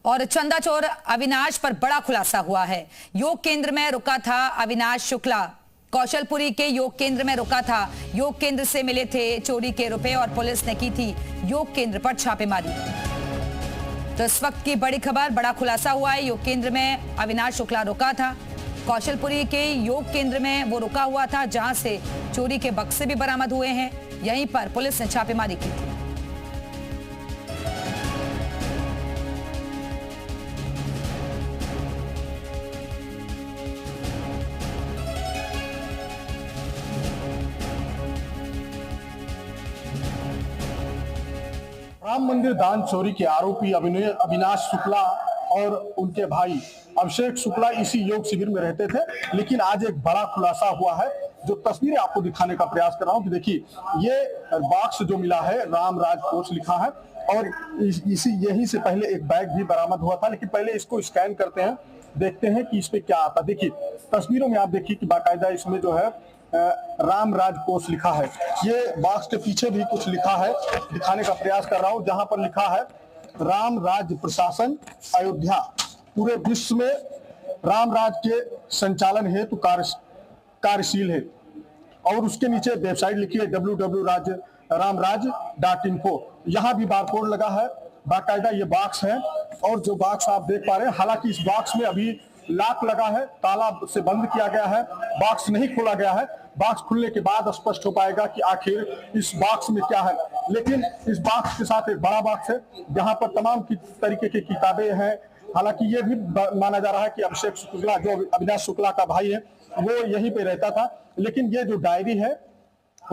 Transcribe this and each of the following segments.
और चंदा चोर अविनाश पर बड़ा खुलासा हुआ है। योग केंद्र में रुका था अविनाश शुक्ला, कौशलपुरी के योग केंद्र में रुका था। योग केंद्र से मिले थे चोरी के रुपए और पुलिस ने की थी योग केंद्र पर छापेमारी। तो इस वक्त की बड़ी खबर, बड़ा खुलासा हुआ है। योग केंद्र में अविनाश शुक्ला रुका था, कौशलपुरी के योग केंद्र में वो रुका हुआ था, जहां से चोरी के बक्से भी बरामद हुए हैं। यहीं पर पुलिस ने छापेमारी की थी। राम मंदिर दान चोरी के आरोपी अविनाश शुक्ला और उनके भाई अभिषेक शुक्ला इसी योग शिविर में रहते थे। लेकिन आज एक बड़ा खुलासा हुआ है, जो तस्वीरें आपको दिखाने का प्रयास कर रहा हूं कि देखिए, ये बॉक्स जो मिला है राम राज कोष लिखा है, और यही से पहले एक बैग भी बरामद हुआ था। लेकिन पहले इसको स्कैन करते हैं, देखते हैं कि इस पे क्या आता। देखिए तस्वीरों में आप देखिए कि बाकायदा इसमें जो है राम राज कोष लिखा है। ये बॉक्स के पीछे भी कुछ लिखा है, दिखाने का प्रयास कर रहा हूं, जहां पर लिखा है राम राज प्रशासन अयोध्या, पूरे विश्व में राम राज के संचालन हेतु कार्यशील है। और उसके नीचे वेबसाइट लिखी है www.ramraj.info। यहाँ भी बारकोड लगा है, बाकायदा ये बॉक्स है। और जो बॉक्स आप देख पा रहे हैं, हालांकि इस बॉक्स में अभी लॉक लगा है, ताला से बंद किया गया है, बॉक्स नहीं खोला गया है। बॉक्स खुलने के बाद स्पष्ट हो पाएगा कि आखिर इस बॉक्स में क्या है। लेकिन इस बॉक्स के साथ एक बड़ा बॉक्स है, जहां पर तमाम तरीके की किताबें हैं। हालांकि ये भी माना जा रहा है कि अभिषेक शुक्ला, जो अविनाश शुक्ला का भाई है, वो यहीं पे रहता था। लेकिन ये जो डायरी है,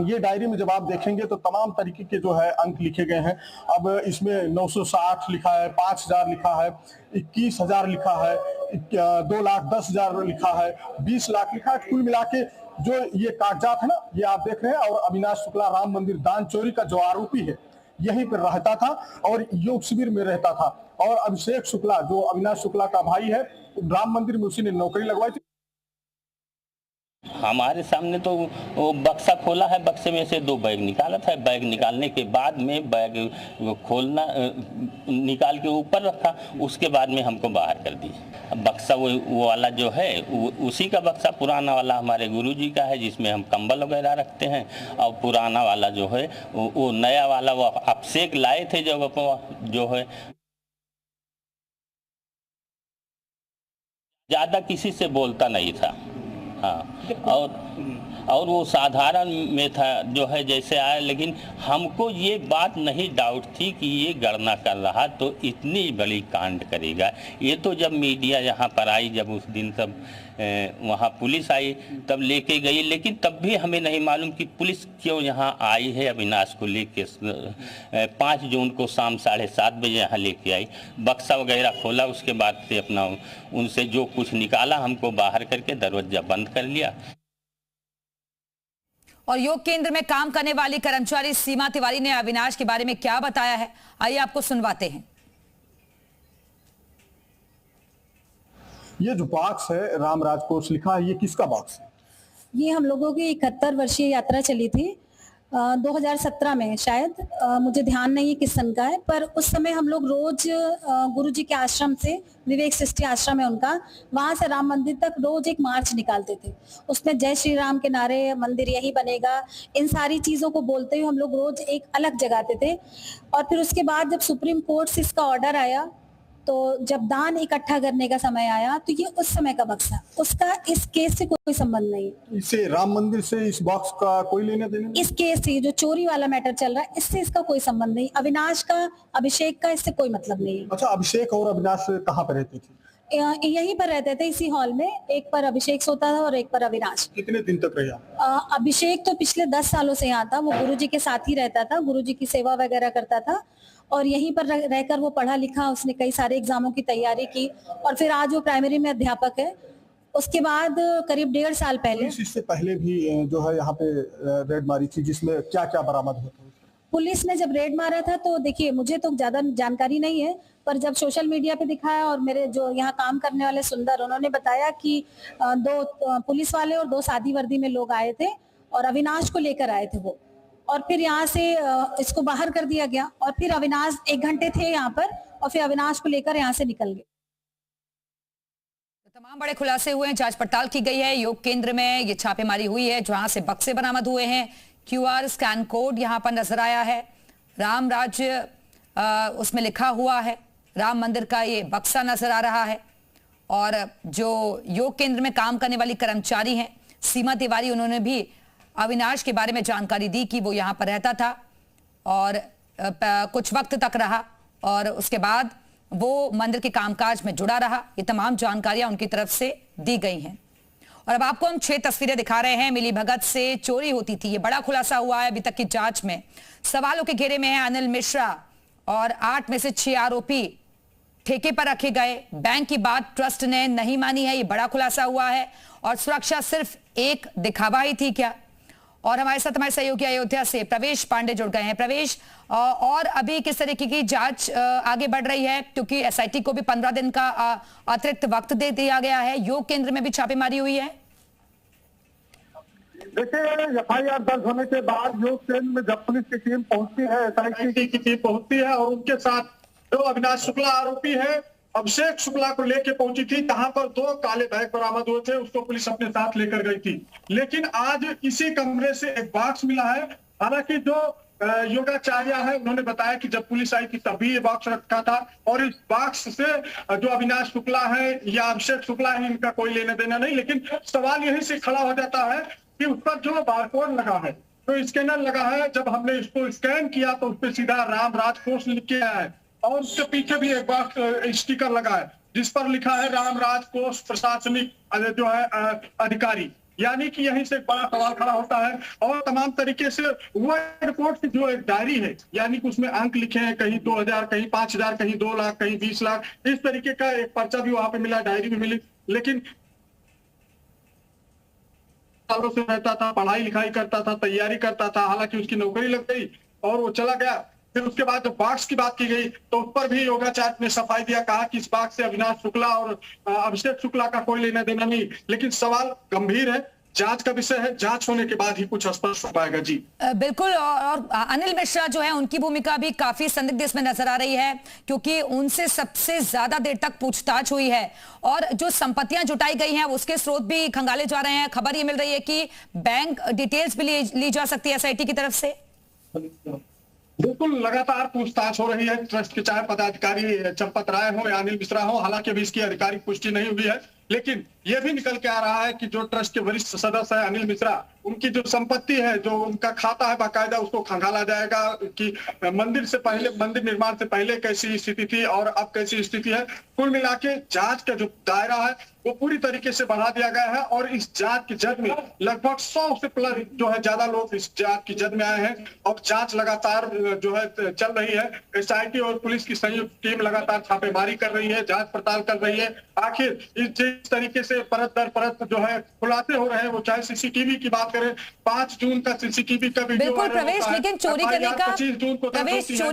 ये डायरी में जब आप देखेंगे तो तमाम तरीके के जो है अंक लिखे गए हैं। अब इसमें 960 लिखा है, 5000 लिखा है, 21000 लिखा है, 2,10,000 लिखा है, 20 लाख लिखा है। कुल मिला के जो ये कागजात है ना, ये आप देख रहे हैं। और अविनाश शुक्ला राम मंदिर दान चोरी का जो आरोपी है, यहीं पर रहता था और योग शिविर में रहता था। और अभिषेक शुक्ला, जो अविनाश शुक्ला का भाई है, राम मंदिर में उसी ने नौकरी लगवाई थी। हमारे सामने तो वो बक्सा खोला है, बक्से में से 2 बैग निकाला था। बैग निकालने के बाद में बैग खोलना, निकाल के ऊपर रखा, उसके बाद में हमको बाहर कर दी। बक्सा वो वाला जो है, उसी का बक्सा पुराना वाला हमारे गुरुजी का है, जिसमें हम कंबल वगैरह रखते हैं। और पुराना वाला जो है, वो नया वाला वो अभिषेक लाए थे, जो है ज़्यादा किसी से बोलता नहीं था। हाँ, और वो साधारण में था, जो है जैसे आया। लेकिन हमको ये बात नहीं डाउट थी कि ये गणना कर रहा तो इतनी बड़ी कांड करेगा। ये तो जब मीडिया यहाँ पर आई, जब उस दिन तब वहाँ पुलिस आई, तब लेके गई। लेकिन तब भी हमें नहीं मालूम कि पुलिस क्यों यहाँ आई है अविनाश को लेके। 5 जून को शाम 7:30 बजे यहाँ लेके आई, बक्सा वगैरह खोला, उसके बाद से अपना उनसे जो कुछ निकाला हमको बाहर करके दरवाजा बंद कर लिया। और योग केंद्र में काम करने वाली कर्मचारी सीमा तिवारी ने अविनाश के बारे में क्या बताया है, आइए आपको सुनवाते हैं। ये जो बॉक्स है राम राज कोष लिखा है, ये किसका बॉक्स है? ये हम लोगों की 71 वर्षीय यात्रा चली थी 2017 में, शायद मुझे ध्यान नहीं है किस सन का है। पर उस समय हम लोग रोज गुरुजी के आश्रम से, विवेक सृष्टि आश्रम है उनका, वहां से राम मंदिर तक रोज एक मार्च निकालते थे। उसमें जय श्री राम के नारे, मंदिर यही बनेगा, इन सारी चीजों को बोलते हुए हम लोग रोज एक अलग जगाते थे। और फिर उसके बाद जब सुप्रीम कोर्ट से इसका ऑर्डर आया, तो जब दान इकट्ठा करने का समय आया, तो ये उस समय का बक्सा, उसका इस केस से कोई संबंध नहीं। इससे राम मंदिर से इस बॉक्स का कोई लेना देना? इस केस से जो चोरी वाला मैटर चल रहा है, इससे इसका कोई संबंध नहीं। अविनाश का, अभिषेक का इससे कोई मतलब नहीं है। अच्छा, अभिषेक और अविनाश कहाँ पे रहते थे? यहीं पर रहते थे, इसी हॉल में। एक पर अभिषेक सोता था और एक पर अविनाश। कितने दिन तक रहा? अभिषेक तो पिछले 10 सालों से यहाँ था, वो गुरुजी के साथ ही रहता था, गुरुजी की सेवा वगैरह करता था और यहीं पर रहकर वो पढ़ा लिखा, उसने कई सारे एग्जामों की तैयारी की और फिर आज वो प्राइमरी में अध्यापक है। उसके बाद करीब 1.5 साल पहले, इससे पहले भी जो है यहाँ पे रेड मारी थी, जिसमें क्या क्या बरामद हुआ था? पुलिस ने जब रेड मारा था, तो देखिए मुझे तो ज्यादा जानकारी नहीं है, पर जब सोशल मीडिया पे दिखाया और मेरे जो यहाँ काम करने वाले सुंदर, उन्होंने बताया कि 2 पुलिस वाले और 2 सादी वर्दी में लोग आए थे और अविनाश को लेकर आए थे वो। और फिर यहाँ से इसको बाहर कर दिया गया और फिर अविनाश 1 घंटे थे यहाँ पर और फिर अविनाश को लेकर यहाँ से निकल गए। तमाम बड़े खुलासे हुए हैं, जांच पड़ताल की गई है। योग केंद्र में ये छापेमारी हुई है जहां से बक्से बरामद हुए हैं, क्यूआर स्कैन कोड यहां पर नजर आया है, राम राज्य उसमें लिखा हुआ है, राम मंदिर का ये बक्सा नजर आ रहा है। और जो योग केंद्र में काम करने वाली कर्मचारी हैं सीमा तिवारी, उन्होंने भी अविनाश के बारे में जानकारी दी कि वो यहाँ पर रहता था और कुछ वक्त तक रहा और उसके बाद वो मंदिर के कामकाज में जुड़ा रहा। ये तमाम जानकारियां उनकी तरफ से दी गई हैं। और अब आपको हम 6 तस्वीरें दिखा रहे हैं। मिलीभगत से चोरी होती थी, ये बड़ा खुलासा हुआ है अभी तक की जांच में। सवालों के घेरे में है अनिल मिश्रा और 8 में से 6 आरोपी ठेके पर रखे गए। बैंक की बात ट्रस्ट ने नहीं मानी है, ये बड़ा खुलासा हुआ है। और सुरक्षा सिर्फ एक दिखावा ही थी क्या? और हमारे साथ हमारे सहयोगी अयोध्या से प्रवेश पांडे जुड़ गए हैं। प्रवेश, और अभी किस तरीके की जांच आगे बढ़ रही है, क्योंकि एसआईटी को भी 15 दिन का अतिरिक्त वक्त दे दिया गया है। योग केंद्र में भी छापेमारी हुई है। देखिए, एफआईआर दर्ज होने के बाद योग केंद्र में जब पुलिस की टीम पहुंचती है, एसआईटी की टीम पहुंचती है और उनके साथ जो अविनाश शुक्ला आरोपी है अभिषेक शुक्ला को लेके पहुंची थी। जहां पर 2 काले बैग बरामद हुए थे, उसको पुलिस अपने साथ लेकर गई थी। लेकिन आज इसी कमरे से एक बॉक्स मिला है। हालांकि जो योगाचार्य है उन्होंने बताया कि जब पुलिस आई थी तभी ये बॉक्स रखा था और इस बॉक्स से जो अविनाश शुक्ला है या अभिषेक शुक्ला है इनका कोई लेना देना नहीं। लेकिन सवाल यही से खड़ा हो जाता है कि उस पर जो बारकोड लगा है, जो स्कैनर लगा है, जब हमने इसको स्कैन किया तो उस पर सीधा राम राज कोष लिख के आया है और उसके पीछे भी एक बॉक्स स्टिकर लगा है जिस पर लिखा है राम राज कोष प्रशासनिक जो है अधिकारी। यानी कि यहीं से एक बड़ा सवाल खड़ा होता है। और तमाम तरीके से वर्ल्ड रिपोर्ट की जो एक डायरी है, यानी कि उसमें अंक लिखे हैं, कहीं 2000, कहीं 5000, कहीं 2 लाख, कहीं 20 लाख, इस तरीके का एक पर्चा भी वहां पे मिला, डायरी भी मिली। लेकिन सालों से रहता था, पढ़ाई लिखाई करता था, तैयारी करता था, हालांकि उसकी नौकरी लग गई और वो चला गया। फिर उसके बाद जब बॉक्स की बात की गई तो उस पर भी योगाचार्य ने सफाई दिया, कहा कि इस बॉक्स से अविनाश शुक्ला और अभिषेक शुक्ला का कोई लेना देना नहीं। लेकिन सवाल गंभीर है, जांच का विषय है, जांच होने के बाद ही कुछ स्पष्ट हो पाएगा। जी बिल्कुल। और अनिल मिश्रा जो है उनकी भूमिका भी काफी संदिग्ध इसमें नजर आ रही है, क्योंकि उनसे सबसे ज्यादा देर तक पूछताछ हुई है और जो संपत्तियां जुटाई गई हैं उसके स्रोत भी खंगाले जा रहे हैं। खबर ये मिल रही है कि बैंक डिटेल्स भी ली जा सकती है एसआईटी की तरफ से। बिल्कुल, लगातार पूछताछ हो रही है ट्रस्ट के, चाहे पदाधिकारी चंपत राय हो या अनिल मिश्रा हो। हालांकि अभी इसकी आधिकारिक पुष्टि नहीं हुई है, लेकिन यह भी निकल के आ रहा है कि जो ट्रस्ट के वरिष्ठ सदस्य है अनिल मिश्रा, उनकी जो संपत्ति है, जो उनका खाता है बाकायदा, उसको खंगाला जाएगा कि मंदिर से पहले, मंदिर निर्माण से पहले कैसी स्थिति थी और अब कैसी स्थिति है। कुल मिला के जांच का जो दायरा है वो पूरी तरीके से बढ़ा दिया गया है और इस जांच की जद में लगभग 100 से प्लस जो है ज्यादा लोग इस जांच की जद में आए हैं और जांच लगातार जो है चल रही है। एसआईटी और पुलिस की संयुक्त टीम लगातार छापेमारी कर रही है, जांच पड़ताल कर रही है। आखिर इस तरीके से परत दर परत जो है खुलासे हो रहे हैं, वो चाहे सीसीटीवी की बात करें, 5 जून का सीसीटीवी का वीडियो बिल्कुल प्रवेश, लेकिन चोरी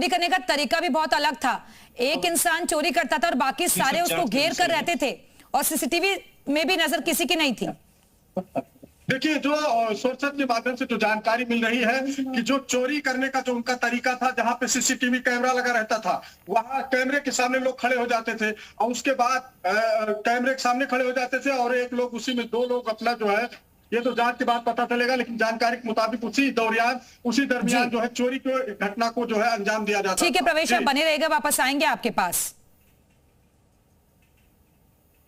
करने का तरीका भी बहुत अलग था। एक इंसान चोरी करता था और बाकी सारे उसको घेर कर रहते थे और सीसीटीवी में भी नजर किसी की नहीं थी। देखिए, जो सोर्सेज के माध्यम से जो जानकारी मिल रही है कि जो चोरी करने का जो उनका तरीका था, जहां पे सीसीटीवी कैमरा लगा रहता था वहां कैमरे के सामने लोग खड़े हो जाते थे और उसके बाद कैमरे के सामने खड़े हो जाते थे और एक लोग उसी में 2 लोग अपना जो है, ये तो जांच के बाद पता चलेगा, लेकिन जानकारी के मुताबिक उसी दरमियान जो है चोरी की घटना को जो है अंजाम दिया जाता। ठीक है प्रवेश, आप बने रहेगा, वापस आएंगे आपके पास।